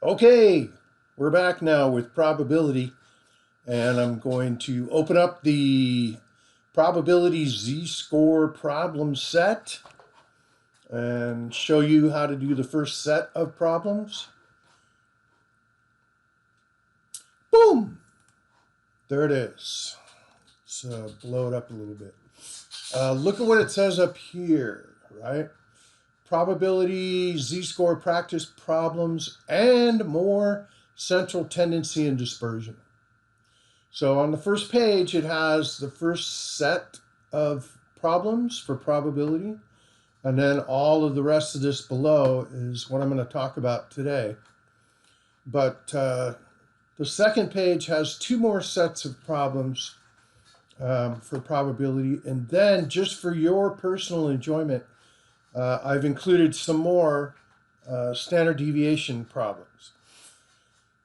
Okay, we're back now with probability, and I'm going to open up the probability z-score problem set and show you how to do the first set of problems. Boom! There it is. Let's blow it up a little bit. Look at what it says up here, right? Probability, z-score practice problems, and more central tendency and dispersion. So on the first page, it has the first set of problems for probability. And then all of the rest of this below is what I'm going to talk about today. But the second page has two more sets of problems for probability. And then just for your personal enjoyment, I've included some more standard deviation problems.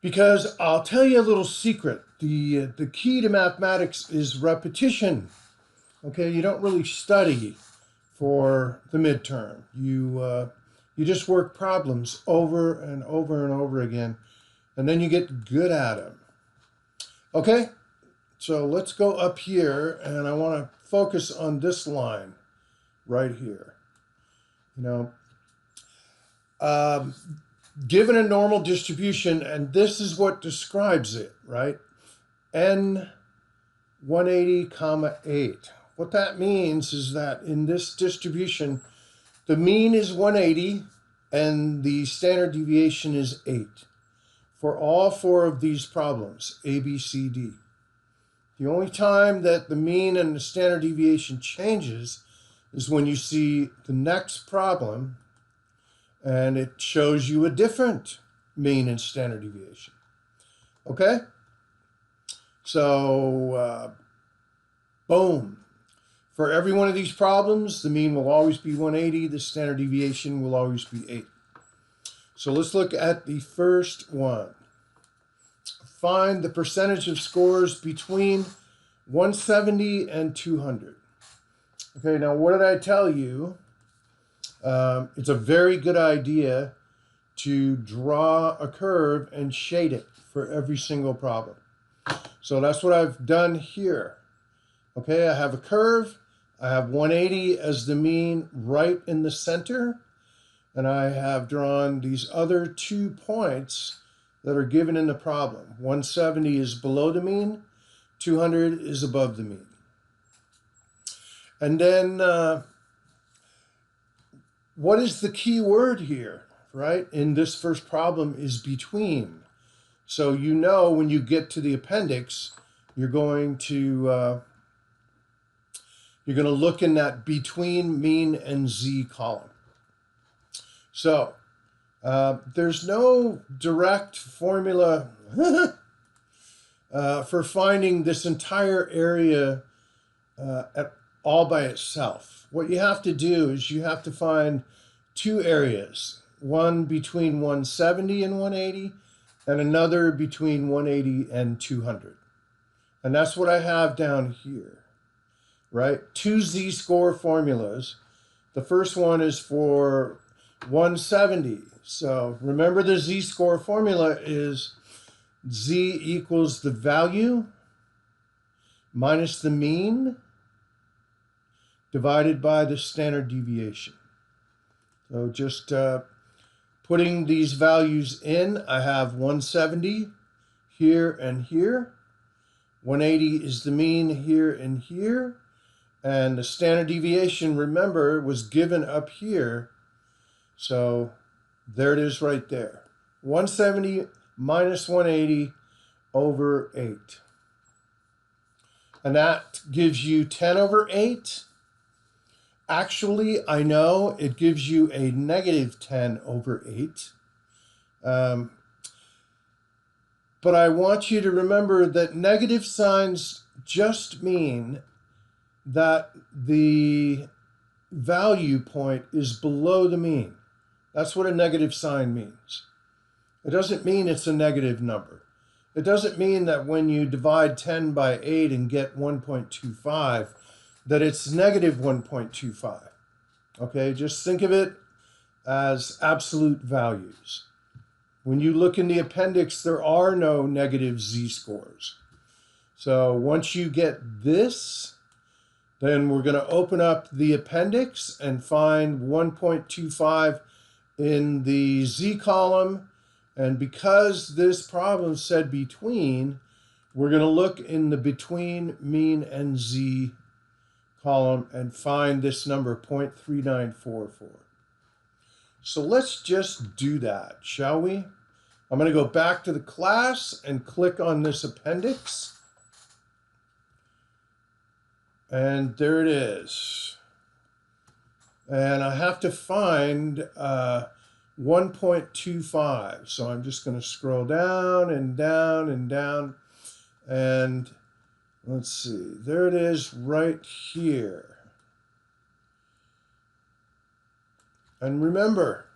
Because I'll tell you a little secret. The key to mathematics is repetition. Okay, you don't really study for the midterm. You just work problems over and over and over again, and then you get good at them. Okay, so let's go up here, and I want to focus on this line right here. Given a normal distribution, and this is what describes it, right? N 180, 8. What that means is that in this distribution, the mean is 180 and the standard deviation is 8 for all four of these problems, A, B, C, D. The only time that the mean and the standard deviation changes is when you see the next problem and it shows you a different mean and standard deviation. Okay? So, boom. For every one of these problems, the mean will always be 180. The standard deviation will always be 8. So let's look at the first one. Find the percentage of scores between 170 and 200. Okay, now what did I tell you? It's a very good idea to draw a curve and shade it for every single problem. So that's what I've done here. Okay, I have a curve. I have 180 as the mean right in the center. And I have drawn these other 2 points that are given in the problem. 170 is below the mean. 200 is above the mean. And then what is the key word here, right? In this first problem is between. So you know when you get to the appendix, you're going to look in that between mean and z column. So there's no direct formula for finding this entire area all by itself. What you have to do is you have to find 2 areas, one between 170 and 180, and another between 180 and 200. And that's what I have down here, right? 2 z-score formulas. The first one is for 170. So remember the z-score formula is z equals the value minus the mean divided by the standard deviation. So just putting these values in, I have 170 here and here. 180 is the mean here and here. And the standard deviation, remember, was given up here. So there it is right there. 170 minus 180 over 8. And that gives you 10 over 8. Actually, I know it gives you a negative 10 over 8. But I want you to remember that negative signs just mean that the value point is below the mean. That's what a negative sign means. It doesn't mean it's a negative number. It doesn't mean that when you divide 10 by 8 and get 1.25, that it's negative 1.25. Okay, just think of it as absolute values. When you look in the appendix, there are no negative z-scores. So once you get this, then we're going to open up the appendix and find 1.25 in the z column. And because this problem said between, we're going to look in the between, mean, and z column and find this number, 0.3944. So let's just do that, shall we? I'm going to go back to the class and click on this appendix. And there it is. And I have to find 1.25. So I'm just going to scroll down and down and down. And let's see, there it is right here. And remember,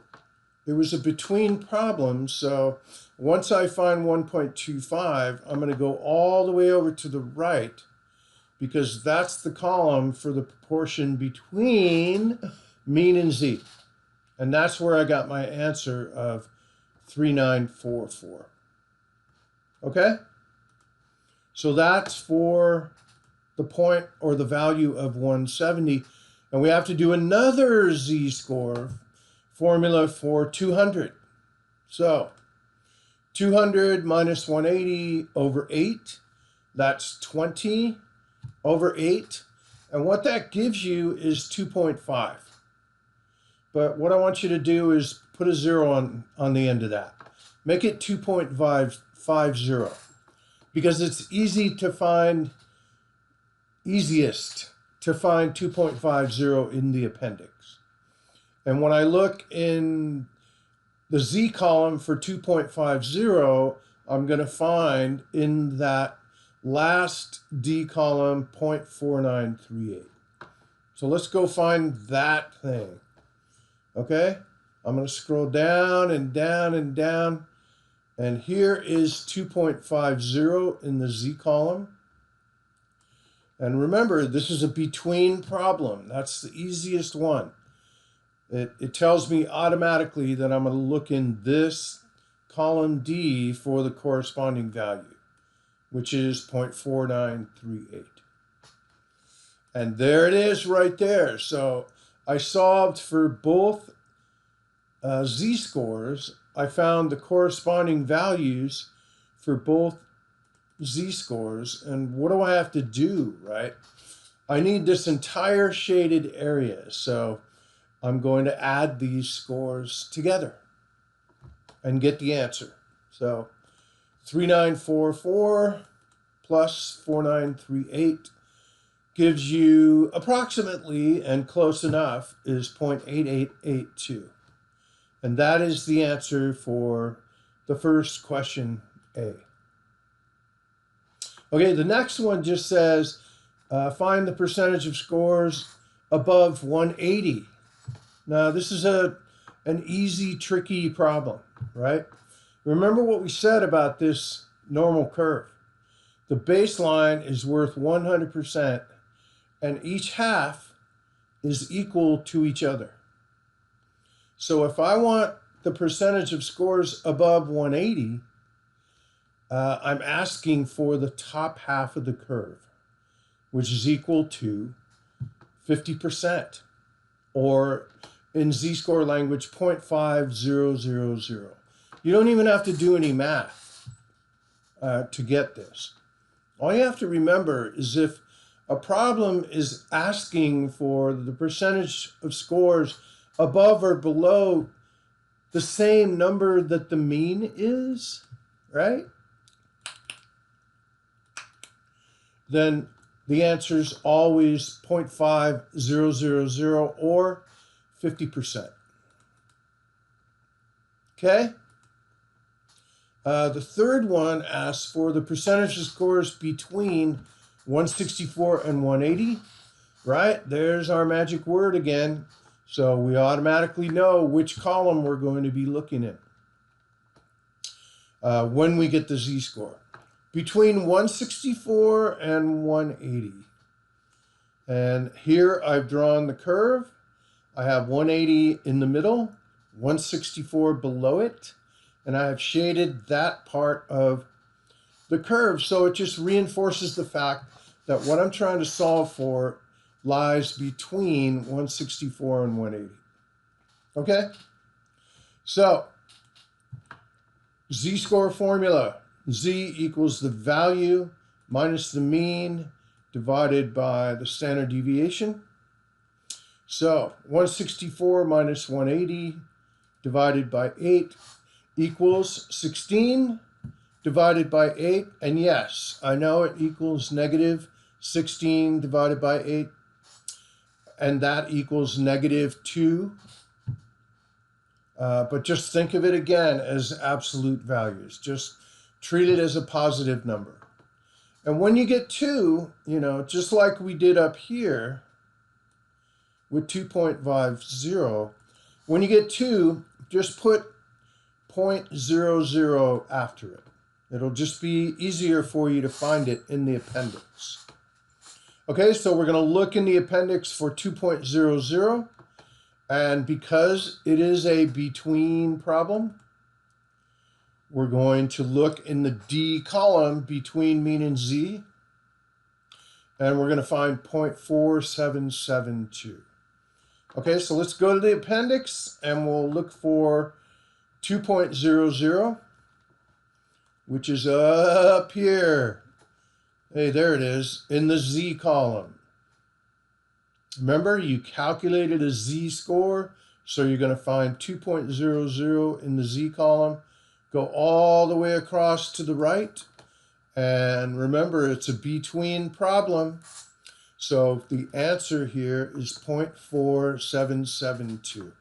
it was a between problem. So once I find 1.25, I'm going to go all the way over to the right, because that's the column for the proportion between mean and z. And that's where I got my answer of 3944. Okay? So that's for the point or the value of 170. And we have to do another z-score formula for 200. So 200 minus 180 over 8, that's 20 over 8. And what that gives you is 2.5. But what I want you to do is put a 0 on the end of that. Make it 2.550, because it's easiest to find 2.50 in the appendix. And when I look in the z column for 2.50, I'm going to find in that last d column 0.4938. So let's go find that thing. Okay, I'm going to scroll down and down and down. And here is 2.50 in the z column. And remember, this is a between problem. That's the easiest one. It tells me automatically that I'm going to look in this column D for the corresponding value, which is 0.4938. And there it is right there. So I solved for both z-scores. I found the corresponding values for both z-scores. And what do I have to do, right? I need this entire shaded area. So I'm going to add these scores together and get the answer. So 3944 plus 4938 gives you approximately, and close enough, is 0.8882. And that is the answer for the first question A. Okay, the next one just says, find the percentage of scores above 180. Now, this is an easy, tricky problem, right? Remember what we said about this normal curve. The baseline is worth 100%, and each half is equal to each other. So if I want the percentage of scores above 180, I'm asking for the top half of the curve, which is equal to 50%, or in z-score language, 0.5000. You don't even have to do any math to get this. All you have to remember is if a problem is asking for the percentage of scores above or below the same number that the mean is, right? Then the answer is always 0.5000 or 50%. Okay? The third one asks for the percentage of scores between 164 and 180, right? There's our magic word again. So we automatically know which column we're going to be looking at when we get the z-score. Between 164 and 180. And here I've drawn the curve. I have 180 in the middle, 164 below it, and I have shaded that part of the curve, so it just reinforces the fact that what I'm trying to solve for lies between 164 and 180. Okay? So, z-score formula. Z equals the value minus the mean divided by the standard deviation. So 164 minus 180 divided by 8 equals 16 divided by 8. And yes, I know it equals negative 16 divided by 8. And that equals negative 2. But just think of it again as absolute values. Just treat it as a positive number. And when you get 2, just like we did up here with 2.50, when you get 2, just put 0.00 after it. It'll just be easier for you to find it in the appendix. Okay, so we're going to look in the appendix for 2.00. And because it is a between problem, we're going to look in the D column between mean and Z, and we're going to find 0.4772. Okay, so let's go to the appendix, and we'll look for 2.00, which is up here. Hey, there it is, in the Z column. Remember, you calculated a z-score, so you're going to find 2.00 in the z column. Go all the way across to the right. And remember, it's a between problem. So the answer here is 0.4772.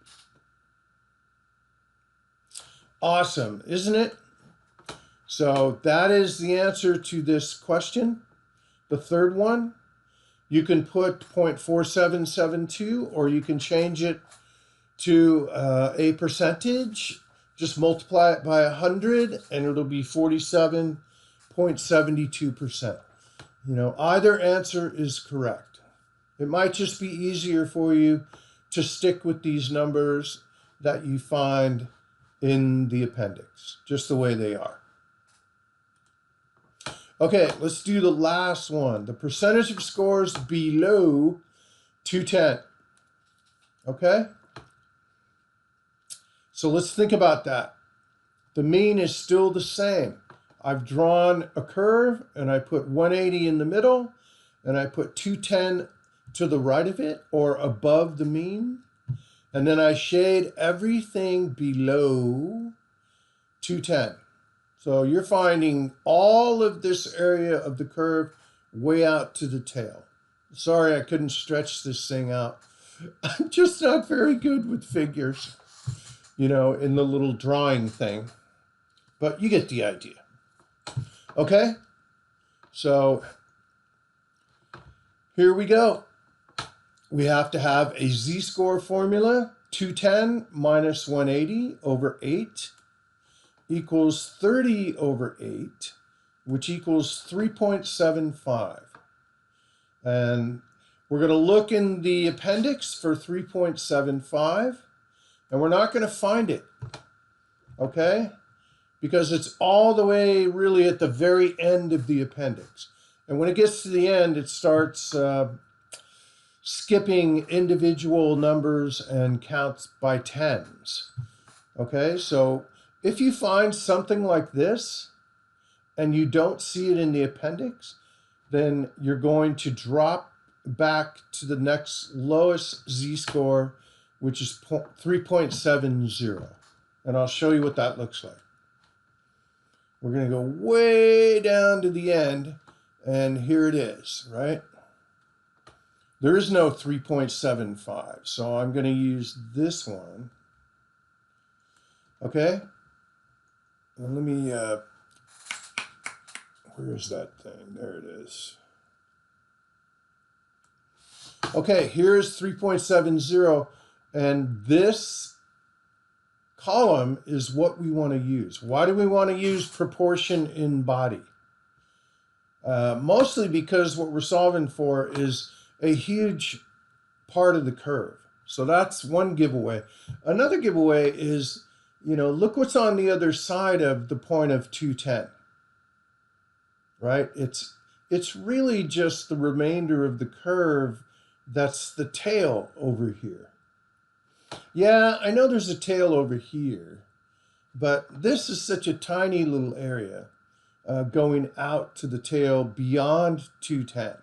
Awesome, isn't it? So that is the answer to this question. The third one. You can put 0.4772, or you can change it to a percentage. Just multiply it by 100, and it'll be 47.72%. Either answer is correct. It might just be easier for you to stick with these numbers that you find in the appendix, just the way they are. Okay, let's do the last one. The percentage of scores below 210. Okay? So let's think about that. The mean is still the same. I've drawn a curve, and I put 180 in the middle, and I put 210 to the right of it, or above the mean. And then I shade everything below 210. So you're finding all of this area of the curve way out to the tail. Sorry, I couldn't stretch this thing out. I'm just not very good with figures, in the little drawing thing. But you get the idea. Okay? So here we go. We have to have a z-score formula. 210 minus 180 over 8 equals 30 over 8, which equals 3.75. And we're going to look in the appendix for 3.75, and we're not going to find it, okay? Because it's all the way really at the very end of the appendix. And when it gets to the end, it starts skipping individual numbers and counts by tens, okay? So if you find something like this and you don't see it in the appendix, then you're going to drop back to the next lowest z-score, which is 3.70. And I'll show you what that looks like. We're going to go way down to the end, and here it is, right? There is no 3.75, so I'm going to use this one. Okay? And let me, where is that thing? There it is. Okay, here's 3.70, and this column is what we want to use. Why do we want to use proportion in body? Mostly because what we're solving for is a huge part of the curve. So that's one giveaway. Another giveaway is, look what's on the other side of the point of 210, right? It's really just the remainder of the curve that's the tail over here. Yeah, I know there's a tail over here, but this is such a tiny little area going out to the tail beyond 210.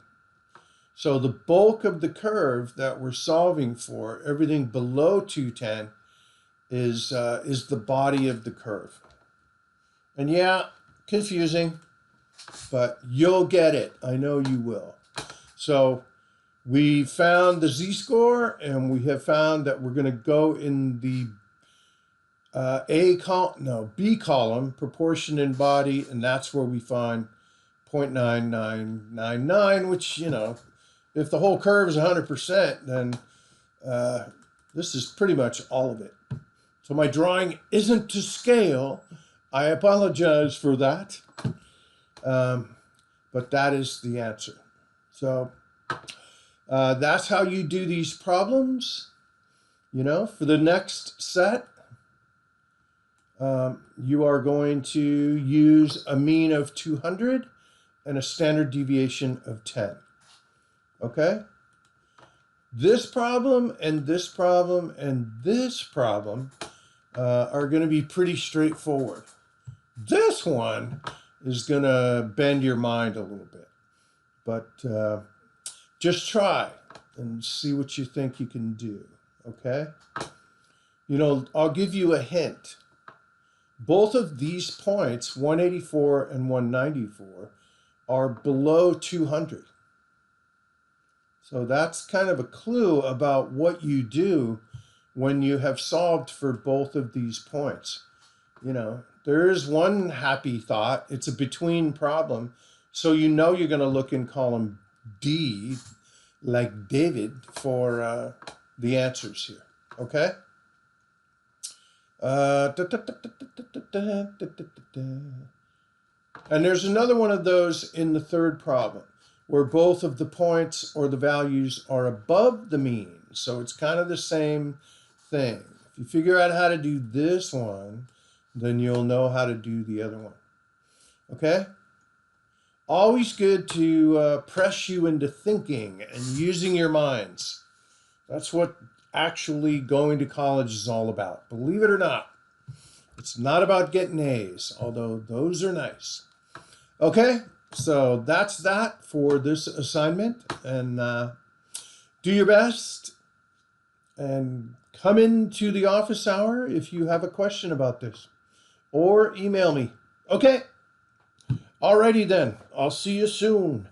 So the bulk of the curve that we're solving for, everything below 210, is the body of the curve. And yeah, confusing, but you'll get it. I know you will. So we found the z-score, and we have found that we're going to go in the B column, proportion in body, and that's where we find 0.9999, which, if the whole curve is 100%, then this is pretty much all of it. So my drawing isn't to scale. I apologize for that. But that is the answer. So that's how you do these problems. For the next set, you are going to use a mean of 200 and a standard deviation of 10. Okay? This problem and this problem and this problem are going to be pretty straightforward. This one is going to bend your mind a little bit. But just try and see what you think you can do. Okay? I'll give you a hint. Both of these points, 184 and 194, are below 200. So that's kind of a clue about what you do when you have solved for both of these points. There is one happy thought. It's a between problem. So you're going to look in column D, like David, for the answers here. Okay? And there's another one of those in the third problem, where both of the points or the values are above the mean. So it's kind of the same thing. If you figure out how to do this one, then you'll know how to do the other one. Okay? Always good to press you into thinking and using your minds. That's what actually going to college is all about. Believe it or not. It's not about getting A's, although those are nice. Okay? So that's that for this assignment. And do your best. And come into the office hour if you have a question about this. Or email me. Okay? Alrighty then. I'll see you soon.